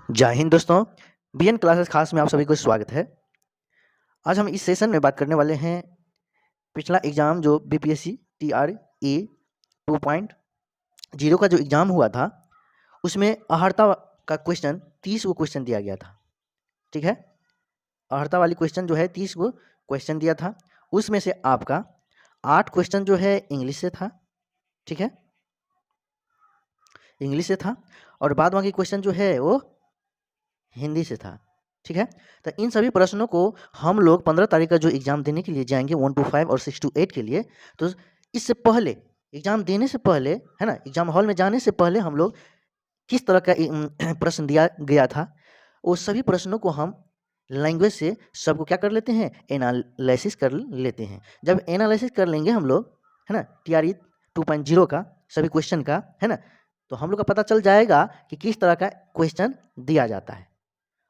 जय हिंद दोस्तों। BN classes खास में आप सभी को स्वागत है। आज हम इस सेशन में बात करने वाले हैं पिछला एग्ज़ाम जो बीपीएससी टीआरई 2.0 का जो एग्ज़ाम हुआ था उसमें अहर्ता का क्वेश्चन 30 गो क्वेश्चन दिया गया था। ठीक है, अहर्ता वाली क्वेश्चन जो है 30 गो क्वेश्चन दिया था। उसमें से आपका 8 क्वेश्चन जो है इंग्लिश से था। ठीक है, इंग्लिश से था और बाद बाकी क्वेश्चन जो है वो हिंदी से था। ठीक है, तो इन सभी प्रश्नों को हम लोग 15 तारीख का जो एग्ज़ाम देने के लिए जाएंगे 1 to 5 और 6 to 8 के लिए, तो इससे पहले एग्ज़ाम देने से पहले है ना, एग्ज़ाम हॉल में जाने से पहले हम लोग किस तरह का प्रश्न दिया गया था वो सभी प्रश्नों को हम लैंग्वेज से सबको क्या कर लेते हैं, एनालिसिस कर लेते हैं। जब एनालिसिस कर लेंगे हम लोग है ना टीआरई 2.0 का सभी क्वेश्चन का है ना, तो हम लोग का पता चल जाएगा कि किस तरह का क्वेश्चन दिया जाता है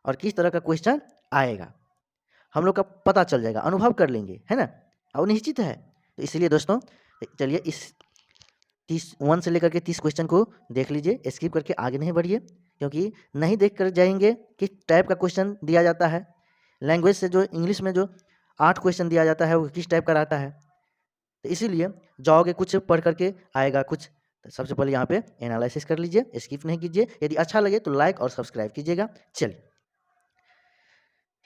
और किस तरह का क्वेश्चन आएगा। हम लोग का पता चल जाएगा, अनुभव कर लेंगे है ना, और निश्चित है। तो इसलिए दोस्तों चलिए इस 1 से लेकर के 30 क्वेश्चन को देख लीजिए, स्किप करके आगे नहीं बढ़िए, क्योंकि नहीं देख कर जाएंगे किस टाइप का क्वेश्चन दिया जाता है। लैंग्वेज से जो इंग्लिश में जो 8 क्वेश्चन दिया जाता है वो किस टाइप का रहता है, तो इसीलिए जाओगे कुछ पढ़ करके आएगा कुछ। तो सबसे पहले यहाँ पे एनालिसिस कर लीजिए, स्किप नहीं कीजिए। यदि अच्छा लगे तो लाइक और सब्सक्राइब कीजिएगा। चलिए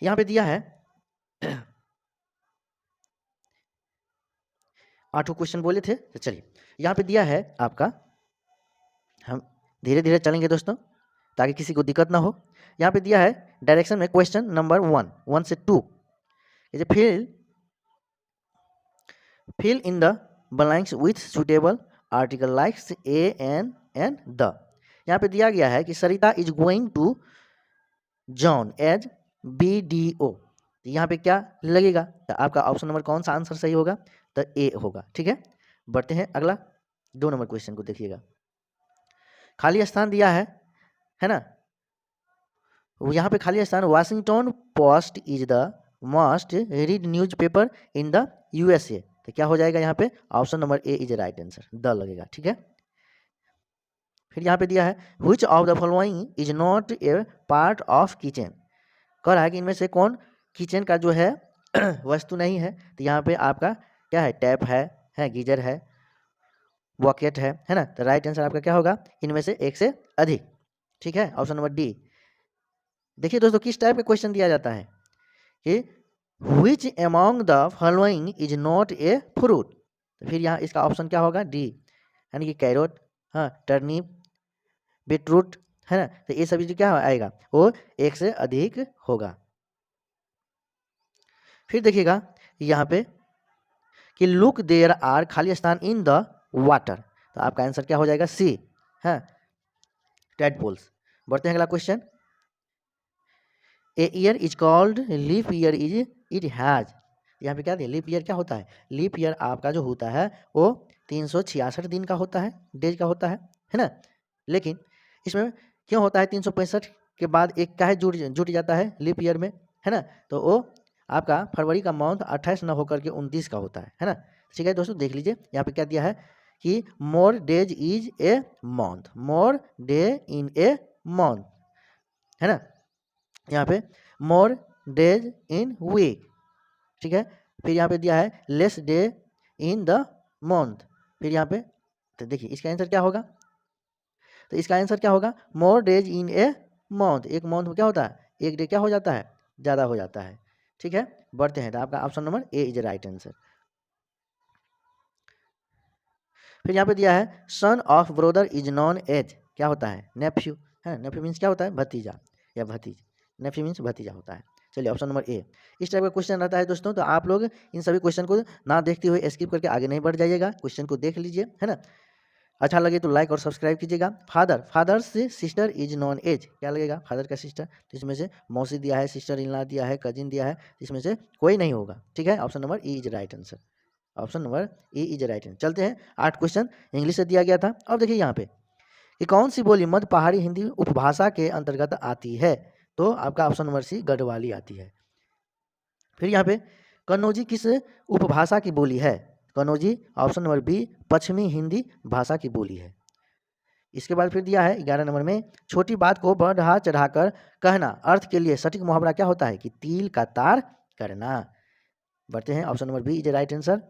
यहाँ पे दिया है 8 क्वेश्चन बोले थे, तो चलिए यहाँ पे दिया है आपका। हम धीरे धीरे चलेंगे दोस्तों ताकि किसी को दिक्कत ना हो। यहाँ पे दिया है डायरेक्शन में क्वेश्चन नंबर 1 से 2, fill in the blanks with suitable article likes a an the. यहाँ पे दिया गया है कि Sarita is going to join as BDO। यहाँ पे क्या लगेगा, तो आपका ऑप्शन नंबर कौन सा आंसर सही होगा, तो ए होगा। ठीक है, बढ़ते हैं अगला 2 नंबर क्वेश्चन को देखिएगा। खाली स्थान दिया है ना, यहाँ पे खाली स्थान Washington post is the must read news paper in the USA। तो क्या हो जाएगा यहाँ पे, option number A is right answer, the लगेगा। ठीक है, फिर यहाँ पे दिया है which of the following is not a part of kitchen. कह रहा है कि इनमें से कौन किचन का जो है वस्तु नहीं है। तो यहाँ पे आपका क्या है, टैप है गीजर है, बकेट है ना। तो राइट आंसर आपका क्या होगा, इनमें से एक से अधिक। ठीक है, ऑप्शन नंबर डी। देखिए दोस्तों किस टाइप का क्वेश्चन दिया जाता है कि which among the following is not a fruit. तो फिर यहाँ इसका ऑप्शन क्या होगा, डी, यानी कि कैरोट, हाँ, टर्निप, बीटरूट है ना। तो ये सभी जो क्या आएगा वो एक से अधिक होगा। फिर देखिएगा यहाँ पे कि लुक देयर आर खाली स्थान इन द वाटर। तो आपका आंसर क्या हो जाएगा, सी है, टैडपोल्स। बढ़ते हैं अगला question. A year is called leap year is it has. यहाँ पे क्या दिया, लीप ईयर क्या होता है, लीप ईयर आपका जो होता है वो 366 दिन का होता है, डेज का होता है ना। लेकिन इसमें क्यों होता है 365 के बाद एक का है जुट जाता है लीप ईयर में, है ना। तो वो आपका फरवरी का मंथ 28 न होकर के 29 का होता है ना। ठीक है दोस्तों, देख लीजिए यहाँ पे क्या दिया है कि more days is a month, more day in a month, है ना। यहाँ पे मोर डेज इन वीक। ठीक है, फिर यहाँ पे दिया है less day in the month. फिर यहाँ पे तो देखिए इसका आंसर क्या होगा, तो इसका आंसर क्या होगा, more days in a month. एक मंथ में क्या होता है, एक डे क्या हो जाता है, ज़्यादा हो जाता है। ठीक है, बढ़ते हैं, तो आपका option number A is right answer. फिर यहाँ पे दिया है son of brother is known as, क्या होता है, नेफ्यू है। नेफ्यू मीन्स क्या होता है, भतीजा या भतीज, नेफ्यू मीन्स भतीजा होता है। चलिए ऑप्शन नंबर ए। इस टाइप का क्वेश्चन रहता है दोस्तों, तो आप लोग इन सभी क्वेश्चन को ना देखते हुए स्किप करके आगे नहीं बढ़ जाइएगा, क्वेश्चन को देख लीजिए, है ना। अच्छा लगे तो लाइक और सब्सक्राइब कीजिएगा। फादर, फादर से सिस्टर इज नॉन एज, क्या लगेगा, फादर का सिस्टर। तो इसमें से मौसी दिया है, सिस्टर इन लॉ दिया है, कजिन दिया है, इसमें से कोई नहीं होगा। ठीक है, option number E is right answer, option number A is right answer. चलते हैं 8 क्वेश्चन इंग्लिश से दिया गया था। अब देखिए यहाँ पे कि कौन सी बोली मध्य पहाड़ी हिंदी उपभाषा के अंतर्गत आती है, तो आपका ऑप्शन नंबर सी गढ़वाली आती है। फिर यहाँ पे कन्नौजी किस उपभाषा की बोली है, कन्नौजी ऑप्शन नंबर बी पश्चिमी हिंदी भाषा की बोली है। इसके बाद फिर दिया है 11 नंबर में, छोटी बात को बढ़ा चढ़ाकर कहना अर्थ के लिए सटीक मुहावरा क्या होता है कि तिल का तार करना। बढ़ते हैं, option number B is right answer.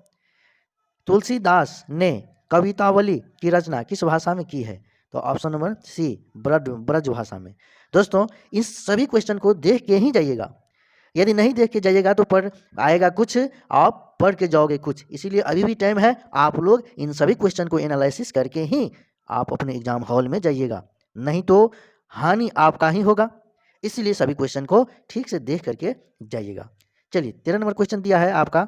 Tulsidas ने कवितावली की रचना किस भाषा में की है? तो ऑप्शन नंबर सी ब्रज भाषा में। दोस्तों इस सभी क्वेश्चन को देख के ही जाइएगा, यदि नहीं देख के जाइएगा तो पढ़ आएगा कुछ, आप पढ़ के जाओगे कुछ। इसीलिए अभी भी टाइम है, आप लोग इन सभी क्वेश्चन को एनालिसिस करके ही आप अपने एग्जाम हॉल में जाइएगा, नहीं तो हानि आपका ही होगा। इसीलिए सभी क्वेश्चन को ठीक से देख करके जाइएगा। चलिए 13 नंबर क्वेश्चन दिया है आपका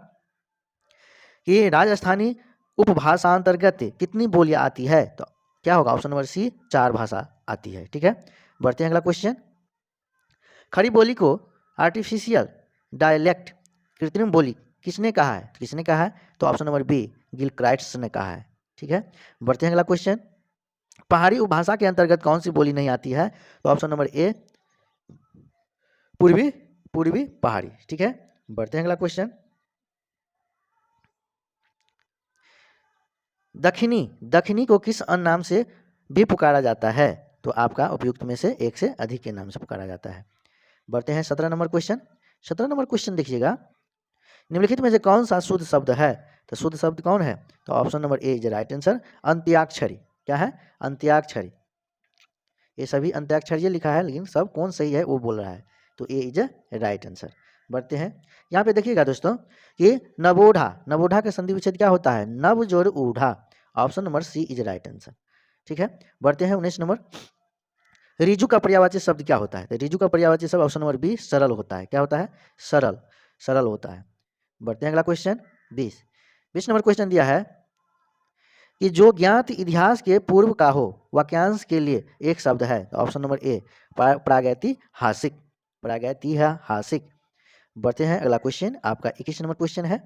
कि राजस्थानी उपभाषांतर्गत कितनी बोलियां आती है? तो क्या होगा? ऑप्शन नंबर सी 4 भाषा आती है। ठीक है, बढ़ते हैं अगला क्वेश्चन। खड़ी बोली को आर्टिफिशियल डायलेक्ट कृत्रिम बोली किसने कहा है? किसने कहा है? तो ऑप्शन नंबर बी गिलक्राइट्स ने कहा है। ठीक है, बढ़ते हैं अगला क्वेश्चन। पहाड़ी उपभाषा के अंतर्गत कौन सी बोली नहीं आती है? तो ऑप्शन नंबर ए पूर्वी पहाड़ी। ठीक है, बढ़ते हैं अगला क्वेश्चन। दक्षिणी को किस अन्य नाम से भी पुकारा जाता है? तो आपका उपयुक्त में से एक से अधिक के नाम से पुकारा जाता है। बढ़ते हैं 17 नंबर क्वेश्चन। 17 नंबर क्वेश्चन देखिएगा, निम्नलिखित में से कौन सा शुद्ध शब्द है? तो शुद्ध शब्द कौन है? तो option number A is right answer, अंत्याक्षरी। क्या है? अंत्याक्षरी। ये सभी अंत्याक्षरी लिखा है, लेकिन सब कौन सही है वो बोल रहा है, तो ए इज राइट आंसर। बढ़ते हैं, यहाँ पे देखिएगा दोस्तों कि नवोढ़ा का संधि विच्छेद क्या होता है? नव जोड़ ऊढ़ा। Option number C is right answer. ठीक है, बढ़ते हैं 19 नंबर। रिजु का पर्यायवाची शब्द क्या होता है? तो रिजु का पर्यायवाची शब्द ऑप्शन नंबर बी सरल होता है। क्या होता है? सरल होता है। बढ़ते हैं अगला क्वेश्चन 20 नंबर क्वेश्चन दिया है कि जो ज्ञात इतिहास के पूर्व का हो वाक्यांश के लिए एक शब्द है। तो ऑप्शन नंबर ए प्रागैतिहासिक। प्रागैतिहासिक। बढ़ते हैं अगला क्वेश्चन, आपका 21 नंबर क्वेश्चन है,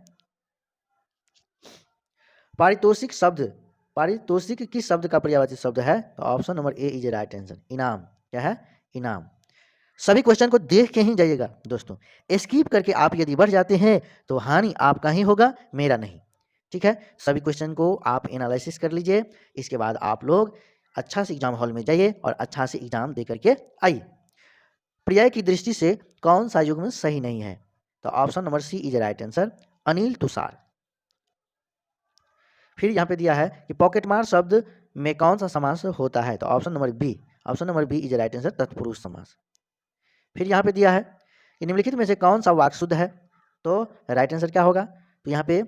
पारितोषिक किस शब्द का पर्यायवाची शब्द है? तो option number A is right answer, इनाम। क्या है? इनाम। सभी क्वेश्चन को देख के ही जाइएगा दोस्तों, स्किप करके आप यदि बढ़ जाते हैं तो हानि आपका ही होगा, मेरा नहीं। ठीक है, सभी क्वेश्चन को आप एनालिसिस कर लीजिए, इसके बाद आप लोग अच्छा से एग्जाम हॉल में जाइए और अच्छा से एग्जाम दे करके आइए। पर्याय की दृष्टि से कौन सा युग्म सही नहीं है? तो option number C is right answer, Anil Tushar. फिर यहाँ पे दिया है कि पॉकेटमार शब्द में कौन सा समास होता है? तो option number B is right answer, तत्पुरुष समास। फिर यहाँ पे दिया है कि निम्नलिखित में से कौन सा वाक्य शुद्ध है? तो राइट आंसर क्या होगा? तो यहाँ पे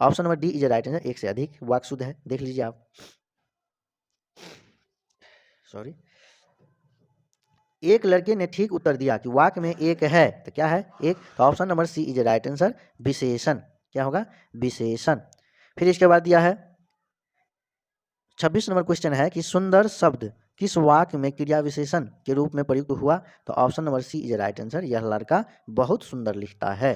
option number D is right answer, एक से अधिक वाक्य शुद्ध है। देख लीजिए आप, सॉरी, एक लड़के ने ठीक उत्तर दिया कि वाक्य में एक है। तो क्या है? एक। तो option number C is right answer, विशेषण। क्या होगा? विशेषण। फिर इसके बाद दिया है 26 नंबर क्वेश्चन है कि सुंदर शब्द किस वाक्य में क्रिया विशेषण के रूप में प्रयुक्त हुआ? तो option number C is right answer, यह लड़का बहुत सुंदर लिखता है।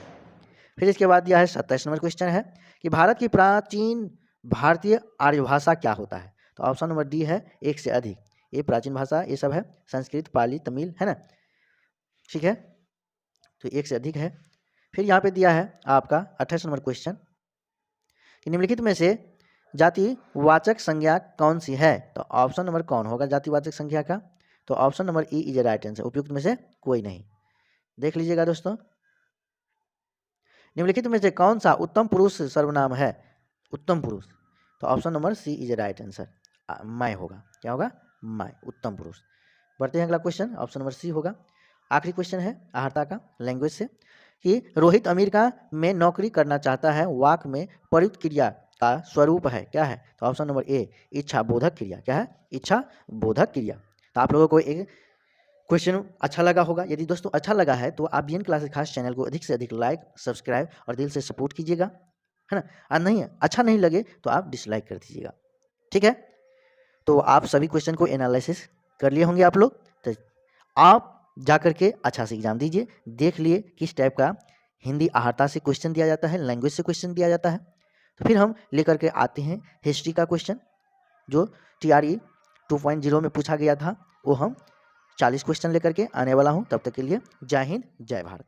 फिर इसके बाद दिया है 27 नंबर क्वेश्चन है कि भारत की प्राचीन भारतीय आर्य भाषा क्या होता है? तो ऑप्शन नंबर डी है, एक से अधिक। ये प्राचीन भाषा ये सब है, संस्कृत, पाली, तमिल, है ना। ठीक है, तो एक से अधिक है। फिर यहाँ पे दिया है आपका 28 नंबर क्वेश्चन कि निम्नलिखित में से जातिवाचक संज्ञा कौन सी है? तो ऑप्शन नंबर कौन होगा जातिवाचक संज्ञा का? तो option number E is right answer, उपयुक्त में से कोई नहीं। देख लीजिएगा दोस्तों, निम्नलिखित में से कौन सा उत्तम पुरुष सर्वनाम है? उत्तम पुरुष। तो option number C is right answer, मैं होगा। क्या होगा? मैं, उत्तम पुरुष। बढ़ते हैं अगला क्वेश्चन, ऑप्शन नंबर सी होगा। आखिरी क्वेश्चन है आहर्ता का लैंग्वेज से कि रोहित अमेरिका में नौकरी करना चाहता है, वाक्य में प्रयुक्त क्रिया का स्वरूप है। क्या है? तो ऑप्शन नंबर ए इच्छा बोधक क्रिया। क्या है? इच्छा बोधक क्रिया। तो आप लोगों को एक क्वेश्चन अच्छा लगा होगा। यदि दोस्तों अच्छा लगा है तो आप बीएन क्लासेस खास चैनल को अधिक से अधिक लाइक, सब्सक्राइब और दिल से सपोर्ट कीजिएगा, है ना। और नहीं, अच्छा नहीं लगे तो आप डिसलाइक कर दीजिएगा। ठीक है, तो आप सभी क्वेश्चन को एनालिसिस कर लिए होंगे आप लोग, तो आप जा करके अच्छा से एग्जाम दीजिए। देख लिए किस टाइप का हिंदी आहर्ता से क्वेश्चन दिया जाता है, लैंग्वेज से क्वेश्चन दिया जाता है। तो फिर हम लेकर के आते हैं हिस्ट्री का क्वेश्चन, जो TRE 2.0 में पूछा गया था, वो हम 40 क्वेश्चन लेकर के आने वाला हूँ। तब तक के लिए जय हिंद, जय भारत।